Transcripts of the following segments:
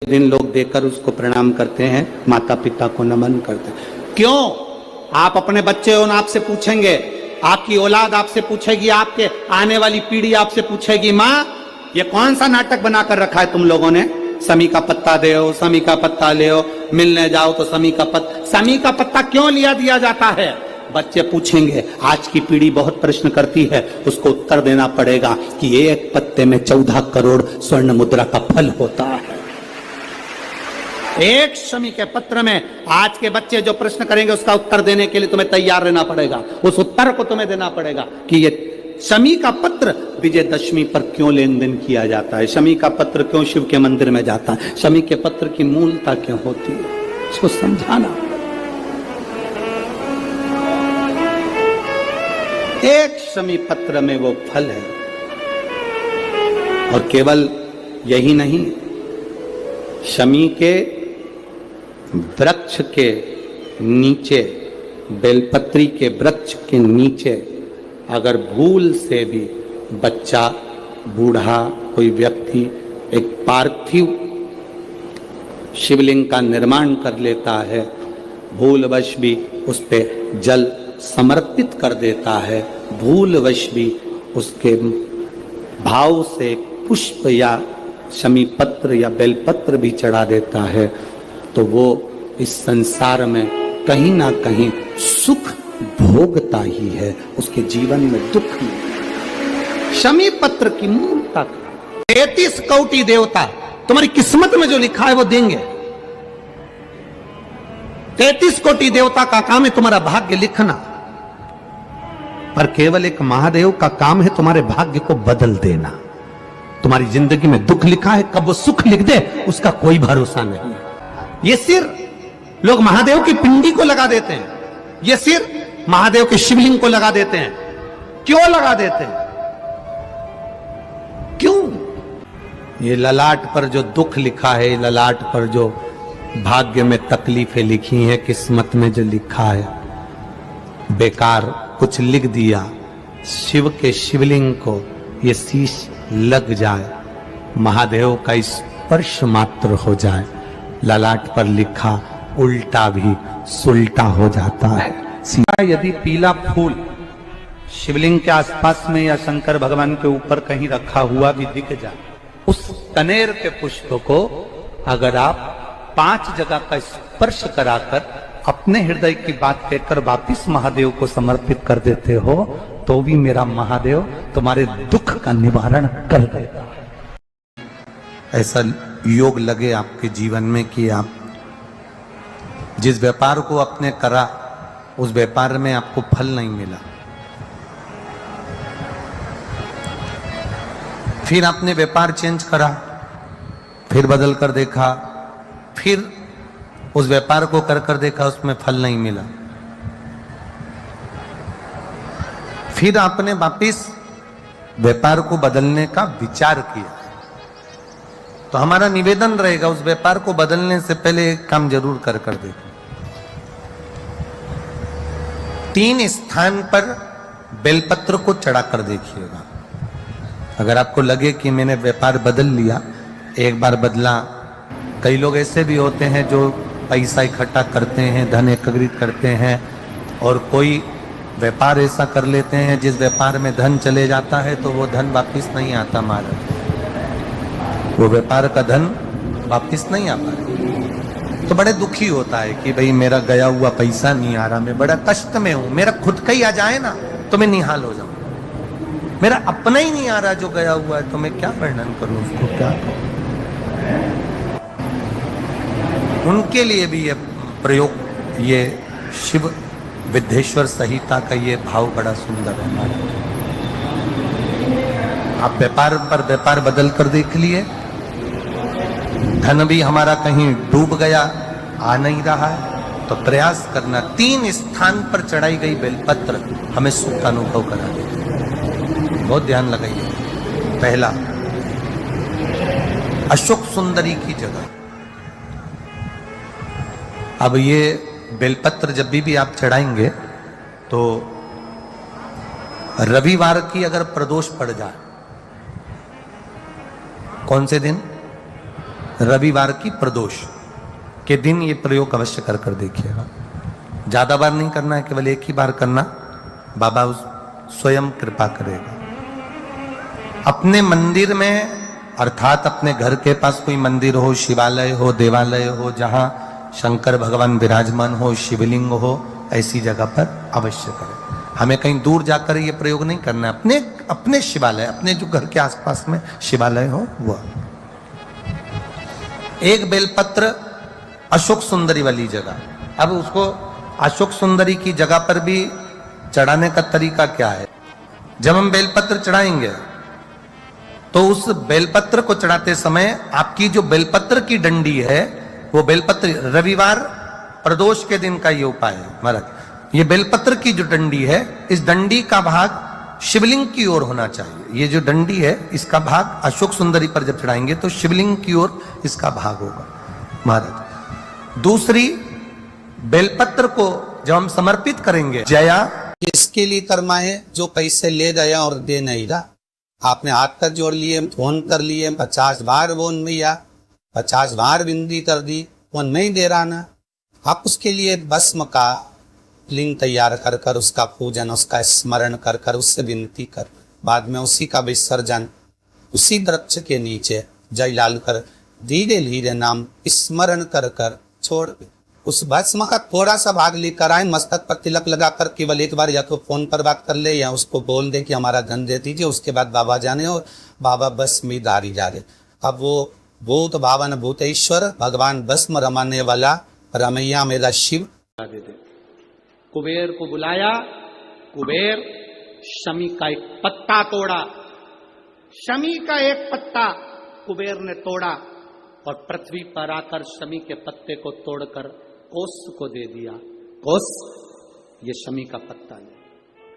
दिन लोग देखकर उसको प्रणाम करते हैं, माता पिता को नमन करते हैं। क्यों? आप अपने बच्चे हो, आपसे पूछेंगे, आपकी औलाद आपसे पूछेगी, आपके आने वाली पीढ़ी आपसे पूछेगी, माँ ये कौन सा नाटक बनाकर रखा है तुम लोगों ने? समी का पत्ता दे, समी का पत्ता ले, मिलने जाओ तो समी का पत्ता क्यों लिया दिया जाता है? बच्चे पूछेंगे। आज की पीढ़ी बहुत प्रश्न करती है, उसको उत्तर देना पड़ेगा कि एक पत्ते में 14 करोड़ स्वर्ण मुद्रा का फल होता है। एक शमी के पत्र में आज के बच्चे जो प्रश्न करेंगे उसका उत्तर देने के लिए तुम्हें तैयार रहना पड़ेगा। उस उत्तर को तुम्हें देना पड़ेगा कि ये शमी का पत्र विजयदशमी पर क्यों लेन देन किया जाता है, शमी का पत्र क्यों शिव के मंदिर में जाता है, शमी के पत्र की मूलता क्यों होती है, इसको समझाना। एक शमी पत्र में वो फल है। और केवल यही नहीं, शमी के वृक्ष के नीचे, बेलपत्री के वृक्ष के नीचे अगर भूल से भी बच्चा, बूढ़ा, कोई व्यक्ति एक पार्थिव शिवलिंग का निर्माण कर लेता है, भूलवश भी उस पे जल समर्पित कर देता है, भूलवश भी उसके भाव से पुष्प या शमी पत्र या बेलपत्र भी चढ़ा देता है, तो वो इस संसार में कहीं ना कहीं सुख भोगता ही है, उसके जीवन में दुख नहीं। शमी पत्र की मूलता 33 कोटि देवता तुम्हारी किस्मत में जो लिखा है वो देंगे। 33 कोटि देवता का काम है तुम्हारा भाग्य लिखना, पर केवल एक महादेव का काम है तुम्हारे भाग्य को बदल देना। तुम्हारी जिंदगी में दुख लिखा है, कब वो सुख लिख दे उसका कोई भरोसा नहीं। ये सिर लोग महादेव की पिंडी को लगा देते हैं, ये सिर महादेव के शिवलिंग को लगा देते हैं। क्यों लगा देते हैं? क्यों? ये ललाट पर जो दुख लिखा है, ललाट पर जो भाग्य में तकलीफें लिखी हैं, किस्मत में जो लिखा है, बेकार कुछ लिख दिया, शिव के शिवलिंग को ये शीश लग जाए, महादेव का स्पर्श मात्र हो जाए, ललाट पर लिखा उल्टा भी सुल्टा हो जाता है। यदि पीला फूल शिवलिंग के आसपास में या शंकर भगवान के ऊपर कहीं रखा हुआ भी दिख जाए, उस कनेर के पुष्प को अगर आप 5 जगह का स्पर्श कराकर अपने हृदय की बात कहकर वापिस महादेव को समर्पित कर देते हो, तो भी मेरा महादेव तुम्हारे दुख का निवारण कर देता है। ऐसा योग लगे आपके जीवन में कि आप जिस व्यापार को आपने करा उस व्यापार में आपको फल नहीं मिला, फिर आपने व्यापार चेंज करा, फिर बदल कर देखा, फिर उस व्यापार को कर देखा, उसमें फल नहीं मिला, फिर आपने वापिस व्यापार को बदलने का विचार किया, तो हमारा निवेदन रहेगा उस व्यापार को बदलने से पहले एक काम जरूर कर देखो। 3 स्थान पर बेलपत्र को चढ़ाकर देखिएगा। अगर आपको लगे कि मैंने व्यापार बदल लिया, एक बार बदला, कई लोग ऐसे भी होते हैं जो पैसा इकट्ठा करते हैं, धन एकत्रित करते हैं, और कोई व्यापार ऐसा कर लेते हैं जिस व्यापार में धन चले जाता है तो वो धन वापिस नहीं आता, महाराज वो व्यापार का धन वापिस नहीं आ पाता, तो बड़े दुखी होता है कि भाई मेरा गया हुआ पैसा नहीं आ रहा, मैं बड़ा कष्ट में हूं, मेरा खुद का ही आ जाए ना तो मैं निहाल हो जाऊं, मेरा अपना ही नहीं आ रहा जो गया हुआ है, तो मैं क्या वर्णन करूं उसको, क्या करूं। उनके लिए भी ये प्रयोग, ये शिव विद्येश्वर संहिता का ये भाव बड़ा सुंदर है। आप व्यापार पर व्यापार बदल कर देख लिए, धन भी हमारा कहीं डूब गया, आ नहीं रहा है, तो प्रयास करना 3 स्थान पर चढ़ाई गई बेलपत्र हमें सुख का अनुभव करा देगी। बहुत ध्यान लगाइए। पहला, अशोक सुंदरी की जगह। अब ये बेलपत्र जब भी आप चढ़ाएंगे तो रविवार की अगर प्रदोष पड़ जाए, कौन से दिन? रविवार की प्रदोष के दिन ये प्रयोग अवश्य कर कर देखिएगा। ज्यादा बार नहीं करना है, केवल एक ही बार करना, बाबा स्वयं कृपा करेगा। अपने मंदिर में अर्थात अपने घर के पास कोई मंदिर हो, शिवालय हो, देवालय हो, जहां शंकर भगवान विराजमान हो, शिवलिंग हो, ऐसी जगह पर अवश्य करें। हमें कहीं दूर जाकर ये प्रयोग नहीं करना है, अपने अपने शिवालय, अपने जो घर के आसपास में शिवालय हो वह। एक बेलपत्र अशोक सुंदरी वाली जगह, अब उसको अशोक सुंदरी की जगह पर भी चढ़ाने का तरीका क्या है? जब हम बेलपत्र चढ़ाएंगे तो उस बेलपत्र को चढ़ाते समय आपकी जो बेलपत्र की डंडी है, वो बेलपत्र, रविवार प्रदोष के दिन का ये उपाय है महाराज। ये बेलपत्र की जो डंडी है, इस डंडी का भाग शिवलिंग की ओर होना चाहिए। ये जो डंडी है, इसका भाग अशोक सुंदरी पर जब चढ़ाएंगे तो शिवलिंग की ओर इसका भाग होगा महाराज। दूसरी, बेलपत्र को जब हम समर्पित करेंगे, जया किसके लिए कर्मा है? जो पैसे ले गया और दे नहीं रहा। आपने हाथ कर जोड़ लिए, फोन कर लिए, 50 बार बोन भैया, 50 बार विनती कर दी, वो नहीं दे रहा ना। आप उसके लिए भस्म का लिंग तैयार कर कर उसका पूजन, उसका स्मरण कर कर उससे विनती कर, बाद में उसी का विसर्जन उसी वृक्ष के नीचे जयलाल कर धीरे धीरे नाम स्मरण कर कर छोड़। उस भस्म का थोड़ा सा भाग लेकर आए, मस्तक पर तिलक लगाकर केवल एक बार या तो फोन पर बात कर ले या उसको बोल दे कि हमारा धन दे दीजिए। उसके बाद बाबा जाने और बाबा भस्म दारी जा रहे। अब वो भूत भावन भूतेश्वर भगवान भस्म रमाने वाला रमैया मेरा शिव। कुबेर को बुलाया, कुबेर शमी का एक पत्ता तोड़ा, शमी का एक पत्ता कुबेर ने तोड़ा और पृथ्वी पर आकर शमी के पत्ते को तोड़कर कोस को दे दिया। कोस, ये शमी का पत्ता ले।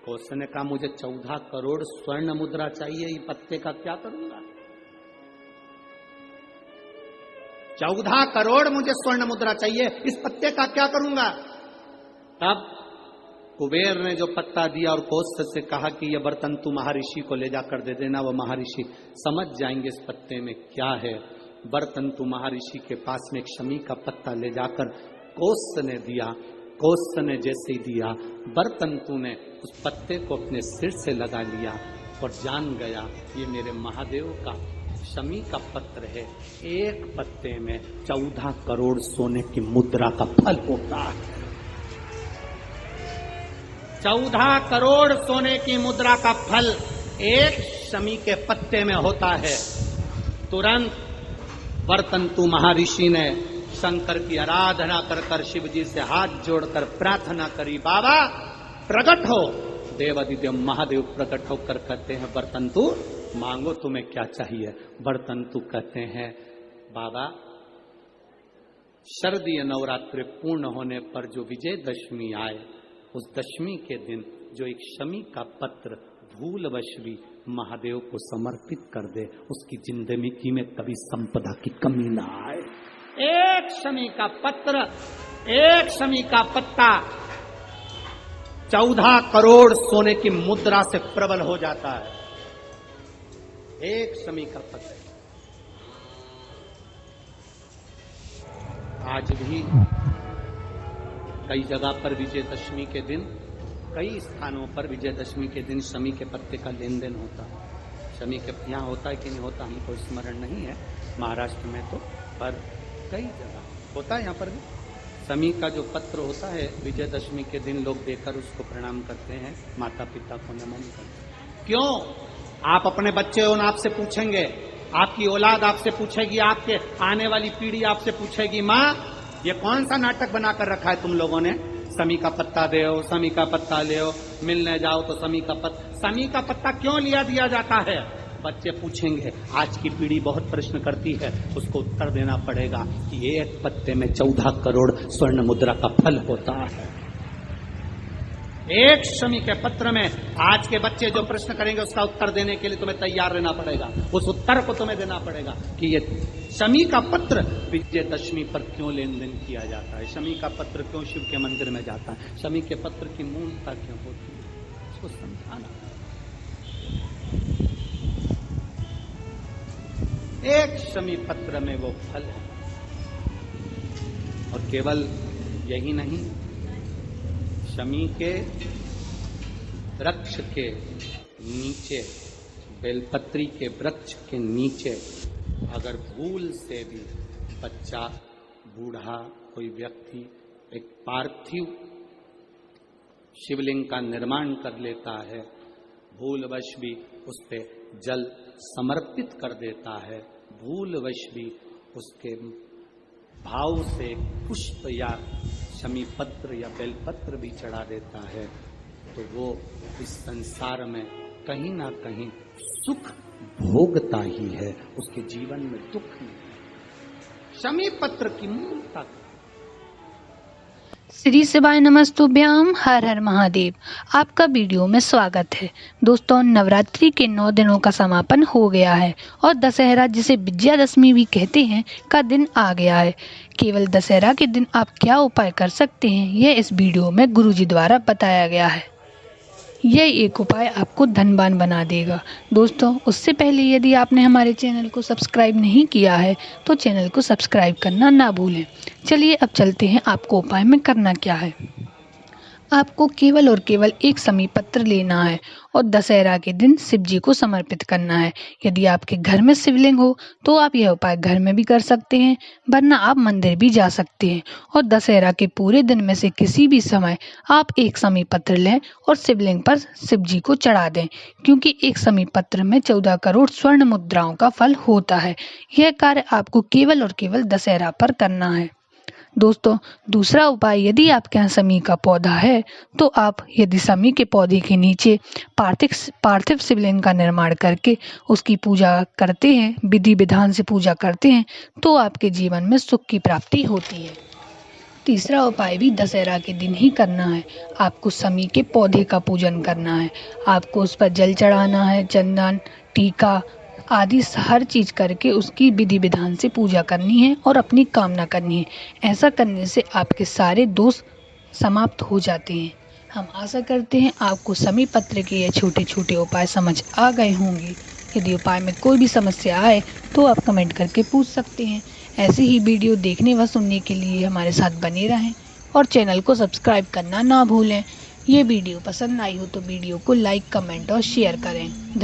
कोस ने कहा मुझे 14 करोड़ स्वर्ण मुद्रा चाहिए, ये पत्ते का क्या करूंगा? 14 करोड़ मुझे स्वर्ण मुद्रा चाहिए, इस पत्ते का क्या करूंगा? तब कुबेर ने जो पत्ता दिया और कोस से कहा कि यह बर्तन तू महर्षि को ले जाकर दे देना, वो महर्षि समझ जाएंगे इस पत्ते में क्या है। बर्तन तू महर्षि के पास में एक शमी का पत्ता ले जाकर कोस ने दिया। कोस ने जैसे ही दिया, बर्तन तू ने उस पत्ते को अपने सिर से लगा लिया और जान गया ये मेरे महादेव का शमी का पत्र है। एक पत्ते में 14 करोड़ सोने की मुद्रा का फल होता है। 14 करोड़ सोने की मुद्रा का फल एक शमी के पत्ते में होता है। तुरंत बर्तंतु महर्षि ने शंकर की आराधना कर कर शिव जी से हाथ जोड़कर प्रार्थना करी, बाबा प्रकट हो। देवादिदेव महादेव प्रकट होकर कहते हैं, बर्तंतु मांगो तुम्हें क्या चाहिए। बर्तंतु कहते हैं, बाबा शरदीय नवरात्रि पूर्ण होने पर जो विजयदशमी आए, उस दशमी के दिन जो एक शमी का पत्र भूलवश भी महादेव को समर्पित कर दे, उसकी जिंदगी में कभी संपदा की कमी ना आए। एक शमी का पत्र, एक शमी का पत्ता 14 करोड़ सोने की मुद्रा से प्रबल हो जाता है। एक शमी का पत्र। आज भी कई जगह पर विजयदशमी के दिन, कई स्थानों पर विजयदशमी के दिन शमी के पत्ते का लेन देन होता है। शमी के यहाँ होता है कि नहीं होता हमको स्मरण नहीं है, महाराष्ट्र में तो, पर कई जगह होता है। यहाँ पर भी शमी का जो पत्र होता है, विजयदशमी के दिन लोग देकर उसको प्रणाम करते हैं, माता पिता को नमन करते हैं। क्यों? आप अपने बच्चे हो, आपसे पूछेंगे, आपकी औलाद आपसे पूछेगी, आपके आने वाली पीढ़ी आपसे पूछेगी, माँ ये कौन सा नाटक बनाकर रखा है तुम लोगों ने? शमी का पत्ता दे, शमी का पत्ता ले, मिलने जाओ तो शमी का पत्ता। शमी का पत्ता क्यों लिया दिया जाता है? बच्चे पूछेंगे, आज की पीढ़ी बहुत प्रश्न करती है, उसको उत्तर देना पड़ेगा कि एक पत्ते में 14 करोड़ स्वर्ण मुद्रा का फल होता है। एक शमी के पत्र में आज के बच्चे जो प्रश्न करेंगे उसका उत्तर देने के लिए तुम्हें तैयार रहना पड़ेगा। उस उत्तर को तुम्हें देना पड़ेगा कि ये शमी का पत्र विजयदशमी पर क्यों लेन देन किया जाता है, शमी का पत्र क्यों शिव के मंदिर में जाता है, शमी के पत्र की मूलता क्यों होती है, उसको समझाना। एक शमी पत्र में वो फल है। और केवल यही नहीं, शमी के वृक्ष के नीचे, बेलपत्री के वृक्ष के नीचे अगर भूल से भी बच्चा, बूढ़ा, कोई व्यक्ति एक पार्थिव शिवलिंग का निर्माण कर लेता है, भूलवश भी उस पे जल समर्पित कर देता है, भूलवश भी उसके भाव से पुष्प या शमी पत्र या बेलपत्र भी चढ़ा देता है, तो वो इस संसार में कहीं ना कहीं सुख भोगता ही है, उसके जीवन में दुख नहीं। शमी पत्र की मूलता। श्री शिवाय नमस्तुभ्याम, हर हर महादेव। आपका वीडियो में स्वागत है। दोस्तों, नवरात्रि के 9 दिनों का समापन हो गया है और दशहरा, जिसे विजयादशमी भी कहते हैं, का दिन आ गया है। केवल दशहरा के दिन आप क्या उपाय कर सकते हैं, यह इस वीडियो में गुरुजी द्वारा बताया गया है। यह एक उपाय आपको धनवान बना देगा। दोस्तों, उससे पहले यदि आपने हमारे चैनल को सब्सक्राइब नहीं किया है तो चैनल को सब्सक्राइब करना ना भूलें। चलिए अब चलते हैं, आपको उपाय में करना क्या है। आपको केवल और केवल एक शमी पत्र लेना है और दशहरा के दिन शिव जी को समर्पित करना है। यदि आपके घर में शिवलिंग हो तो आप यह उपाय घर में भी कर सकते हैं, वरना आप मंदिर भी जा सकते हैं और दशहरा के पूरे दिन में से किसी भी समय आप एक शमी पत्र लें और शिवलिंग पर शिव जी को चढ़ा दें, क्योंकि एक शमी पत्र में 14 करोड़ स्वर्ण मुद्राओं का फल होता है। यह कार्य आपको केवल और केवल दशहरा पर करना है। दोस्तों, दूसरा उपाय, यदि आपके यहाँ शमी का पौधा है तो आप यदि शमी के पौधे के नीचे पार्थिव शिवलिंग का निर्माण करके उसकी पूजा करते हैं, विधि विधान से पूजा करते हैं, तो आपके जीवन में सुख की प्राप्ति होती है। तीसरा उपाय भी दशहरा के दिन ही करना है। आपको शमी के पौधे का पूजन करना है। आपको उस पर जल चढ़ाना है, चंदन, टीका आदि हर चीज करके उसकी विधि विधान से पूजा करनी है और अपनी कामना करनी है। ऐसा करने से आपके सारे दोष समाप्त हो जाते हैं। हम आशा करते हैं आपको शमी पत्र के ये छोटे छोटे उपाय समझ आ गए होंगे। यदि उपाय में कोई भी समस्या आए तो आप कमेंट करके पूछ सकते हैं। ऐसे ही वीडियो देखने व सुनने के लिए हमारे साथ बने रहें और चैनल को सब्सक्राइब करना ना भूलें। ये वीडियो पसंद आई हो तो वीडियो को लाइक, कमेंट और शेयर करें।